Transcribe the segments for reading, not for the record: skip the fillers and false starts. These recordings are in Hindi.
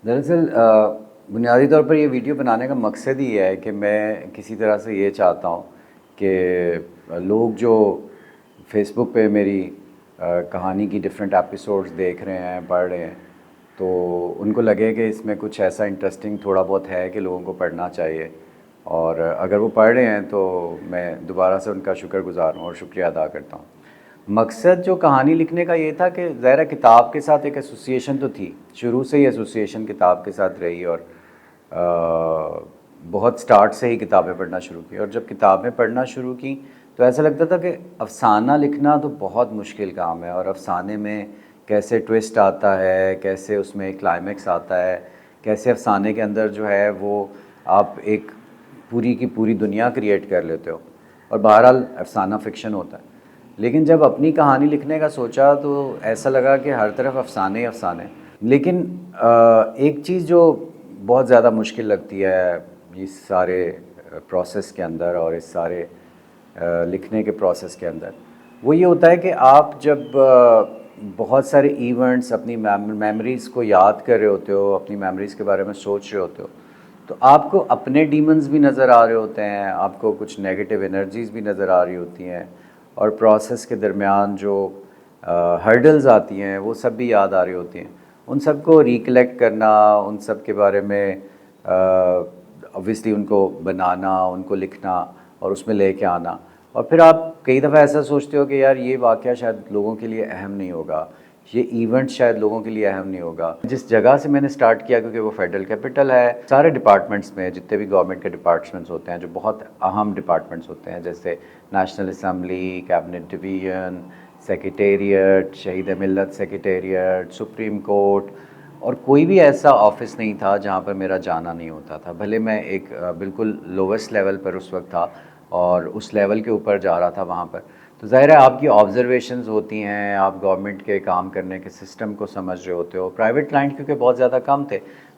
दरअसल बुनियादी तौर पर ये वीडियो बनाने का मकसद ही है कि मैं किसी तरह से ये चाहता हूँ कि लोग जो फेसबुक पे मेरी कहानी की डिफरेंट एपिसोड्स देख रहे हैं, पढ़ रहे हैं, तो उनको लगे कि इसमें कुछ ऐसा इंटरेस्टिंग थोड़ा बहुत है कि लोगों को पढ़ना चाहिए। और अगर वो पढ़ रहे हैं तो मैं दोबारा से उनका शुक्रगुज़ार हूँ और शुक्रिया अदा करता हूँ। मकसद जो कहानी लिखने का ये था कि ज़ाहिर है किताब के साथ एक एसोसिएशन तो थी, शुरू से ही एसोसिएशन किताब के साथ रही और बहुत स्टार्ट से ही किताबें पढ़ना शुरू की। और जब किताबें पढ़ना शुरू की तो ऐसा लगता था कि अफ़साना लिखना तो बहुत मुश्किल काम है, और अफ़साने में कैसे ट्विस्ट आता है, कैसे उसमें क्लाइमेक्स आता है, कैसे अफ़साने के अंदर जो है वो आप एक पूरी की पूरी दुनिया क्रिएट कर लेते हो। और बहरहाल अफ़साना फ़िक्शन होता है। लेकिन जब अपनी कहानी लिखने का सोचा तो ऐसा लगा कि हर तरफ अफ़साने ही अफ़साने। लेकिन एक चीज़ जो बहुत ज़्यादा मुश्किल लगती है इस सारे प्रोसेस के अंदर और इस सारे लिखने के प्रोसेस के अंदर, वो ये होता है कि आप जब बहुत सारे इवेंट्स, अपनी मेमोरीज़ को याद कर रहे होते हो, अपनी मेमोरीज़ के बारे में सोच रहे होते हो, तो आपको अपने डीमंस भी नज़र आ रहे होते हैं, आपको कुछ नेगेटिव एनर्जीज़ भी नज़र आ रही होती हैं, और प्रोसेस के दरमियान जो हर्डल्स आती हैं वो सब भी याद आ रही होती हैं। उन सब को रिकलेक्ट करना, उन सब के बारे में ऑब्वियसली उनको बनाना, उनको लिखना और उसमें लेके आना। और फिर आप कई दफ़ा ऐसा सोचते हो कि यार ये वाक़या शायद लोगों के लिए अहम नहीं होगा, ये इवेंट शायद लोगों के लिए अहम नहीं होगा। जिस जगह से मैंने स्टार्ट किया, क्योंकि वो फेडरल कैपिटल है, सारे डिपार्टमेंट्स में जितने भी गवर्नमेंट के डिपार्टमेंट्स होते हैं जो बहुत अहम डिपार्टमेंट्स होते हैं, जैसे national assembly, cabinet division, secretariat, शहीद मिल्लत सेक्रेटेरिएट, सुप्रीम कोर्ट, और कोई भी ऐसा ऑफिस नहीं था जहाँ पर मेरा जाना नहीं होता था। भले मैं एक बिल्कुल लोवेस्ट लेवल पर उस वक्त था और उस लेवल के ऊपर जा रहा था वहाँ पर, तो ज़ाहिर है आपकी ऑब्जर्वेशंस होती हैं, आप गवर्नमेंट के काम करने के सिस्टम को समझ रहे होते हो। प्राइवेट क्लाइंट क्योंकि बहुत ज़्यादा कम थे,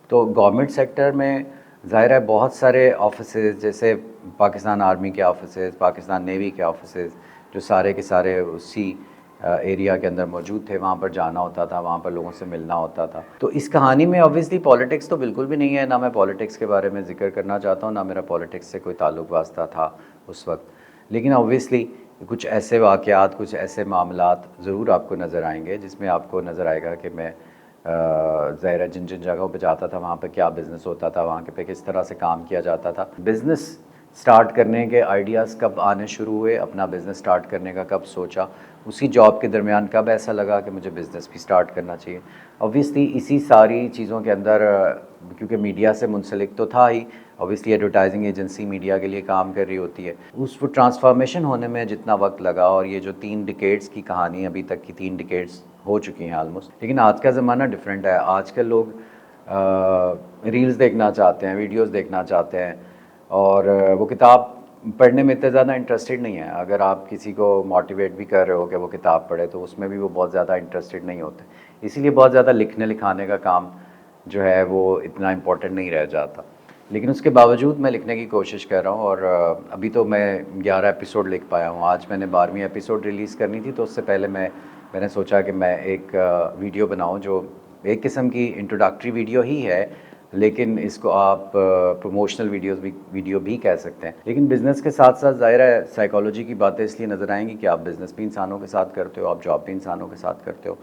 तो गवर्नमेंट सेक्टर में ज़ाहिर है बहुत सारे ऑफिसेज़, जैसे पाकिस्तान आर्मी के ऑफिसेज़, पाकिस्तान नेवी के ऑफिसेज़, जो सारे के सारे उसी एरिया के अंदर मौजूद थे, वहाँ पर जाना होता था, वहाँ पर लोगों से मिलना होता था। तो इस कहानी में ऑब्वियसली पॉलिटिक्स तो बिल्कुल भी नहीं है, ना मैं पॉलिटिक्स के बारे में ज़िक्र करना चाहता हूँ, ना मेरा पॉलिटिक्स से कोई ताल्लुक़ वास्ता था उस वक्त। लेकिन ऑब्वियसली कुछ ऐसे वाक़यात, कुछ ऐसे मामलात ज़रूर आपको नज़र आएंगे जिसमें आपको नज़र आएगा कि मैं ज़ाहिर है जिन जिन जगहों पे जाता था वहाँ पे क्या बिज़नेस होता था, वहाँ के पे किस तरह से काम किया जाता था। बिज़नेस स्टार्ट करने के आइडियाज़ कब आने शुरू हुए, अपना बिज़नेस स्टार्ट करने का कब सोचा, उसी जॉब के दरमियान कब ऐसा लगा कि मुझे बिज़नेस भी स्टार्ट करना चाहिए। ऑब्वियसली इसी सारी चीज़ों के अंदर क्योंकि मीडिया से मुंसलिक तो था ही, ऑब्वियसली एडवर्टाइजिंग एजेंसी मीडिया के लिए काम कर रही होती है, उस वो ट्रांसफॉर्मेशन होने में जितना वक्त लगा, और ये जो 3 डिकेड्स की कहानी, अभी तक की 3 डिकेड्स हो चुकी हैं ऑलमोस्ट। लेकिन आज का ज़माना डिफरेंट है। आजकल लोग रील्स देखना चाहते हैं, वीडियोस देखना चाहते हैं, और वो किताब पढ़ने में इतना ज़्यादा इंटरेस्टेड नहीं है। अगर आप किसी को मोटिवेट भी कर रहे हो कि वो किताब पढ़े, तो उसमें भी वो बहुत ज़्यादा इंटरेस्टेड नहीं होते। इसीलिए बहुत ज़्यादा लिखने लिखाने का काम जो है वो इतना इम्पोर्टेंट नहीं रह जाता। लेकिन उसके बावजूद मैं लिखने की कोशिश कर रहा हूँ, और अभी तो मैं 11 एपिसोड लिख पाया हूँ। आज मैंने 12वीं एपिसोड रिलीज़ करनी थी, तो उससे पहले मैंने सोचा कि मैं एक वीडियो बनाऊँ जो एक किस्म की इंट्रोडक्टरी वीडियो ही है, लेकिन इसको आप प्रमोशनल वीडियो भी कह सकते हैं। लेकिन बिज़नेस के साथ साथ ज़ाहिर है साइकोलॉजी की बातें इसलिए नज़र आएंगी कि आप बिज़नेस भी इंसानों के साथ करते हो, आप जॉब भी इंसानों के साथ करते हो।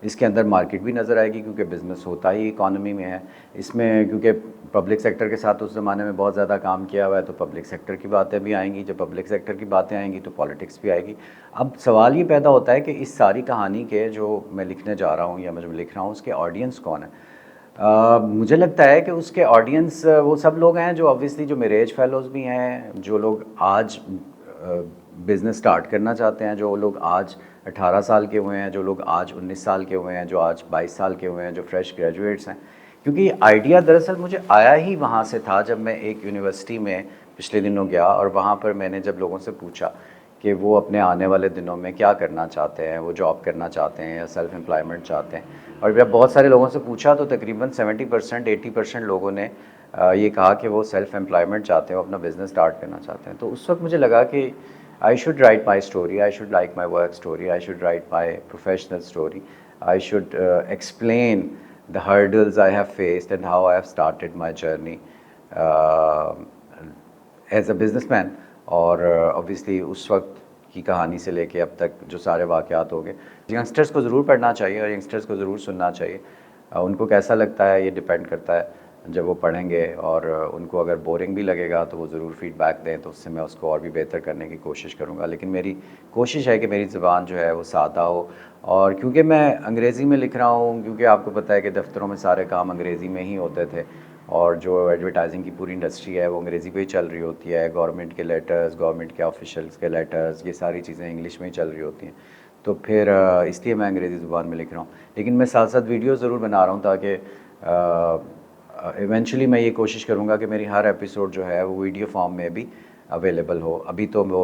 इसके अंदर मार्केट भी नज़र आएगी, क्योंकि बिज़नेस होता ही इकॉनमी में है। इसमें क्योंकि पब्लिक सेक्टर के साथ उस ज़माने में बहुत ज़्यादा काम किया हुआ है, तो पब्लिक सेक्टर की बातें भी आएंगी। जब पब्लिक सेक्टर की बातें आएंगी तो पॉलिटिक्स भी आएगी। अब सवाल ये पैदा होता है कि इस सारी कहानी के जो मैं लिखने जा रहा हूँ या मैं जो लिख रहा हूँ, उसके ऑडियंस कौन है। मुझे लगता है कि उसके ऑडियंस वो सब लोग हैं जो ऑब्वियसली जो मेरे एज फेलोज़ भी हैं, जो लोग आज बिज़नेस स्टार्ट करना चाहते हैं, जो लोग आज 18 साल के हुए हैं, जो लोग आज 19 साल के हुए हैं, जो आज 22 साल के हुए हैं, जो फ्रेश ग्रेजुएट्स हैं। क्योंकि आइडिया दरअसल मुझे आया ही वहाँ से था, जब मैं एक यूनिवर्सिटी में पिछले दिनों गया, और वहाँ पर मैंने जब लोगों से पूछा कि वो अपने आने वाले दिनों में क्या करना चाहते हैं, वो जॉब करना चाहते हैं या सेल्फ़ एम्प्लॉयमेंट चाहते हैं, और जब बहुत सारे लोगों से पूछा तो तकरीबन 70% 80% लोगों ने ये कहा कि वो सेल्फ़ एम्प्लॉयमेंट चाहते हैं, वो अपना बिज़नेस स्टार्ट करना चाहते हैं। तो उस वक्त मुझे लगा कि I should write my story, I should like my work story, I should write my professional story, I should explain the hurdles I have faced and how I have started my journey as a businessman. और ऑब्वियसली उस वक्त की कहानी से लेके अब तक जो सारे वाक़यात हो गए, यंगस्टर्स को ज़रूर पढ़ना चाहिए और यंगस्टर्स को ज़रूर सुनना चाहिए। उनको कैसा लगता है ये डिपेंड करता है जब वो पढ़ेंगे, और उनको अगर बोरिंग भी लगेगा तो वो ज़रूर फीडबैक दें, तो उससे मैं उसको और भी बेहतर करने की कोशिश करूँगा। लेकिन मेरी कोशिश है कि मेरी ज़ुबान जो है वो सादा हो, और क्योंकि मैं अंग्रेज़ी में लिख रहा हूँ, क्योंकि आपको पता है कि दफ्तरों में सारे काम अंग्रेज़ी में ही होते थे, और जो एडवर्टाइजिंग की पूरी इंडस्ट्री है वो अंग्रेज़ी पे ही चल रही होती है। गवर्नमेंट के लेटर्स, गवर्नमेंट के ऑफिशियल्स के लेटर्स, ये सारी चीज़ें इंग्लिश में ही चल रही होती हैं। तो फिर इसलिए मैं अंग्रेज़ी ज़ुबान में लिख रहा हूँ। लेकिन मैं साथ साथ वीडियो ज़रूर बना रहा हूँ ताकि इवेंचुअली मैं ये कोशिश करूँगा कि मेरी हर एपिसोड जो है वो वीडियो फॉर्म में भी अवेलेबल हो। अभी तो वो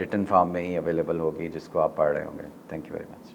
रिटन फॉर्म में ही अवेलेबल होगी जिसको आप पढ़ रहे होंगे। Thank you very much.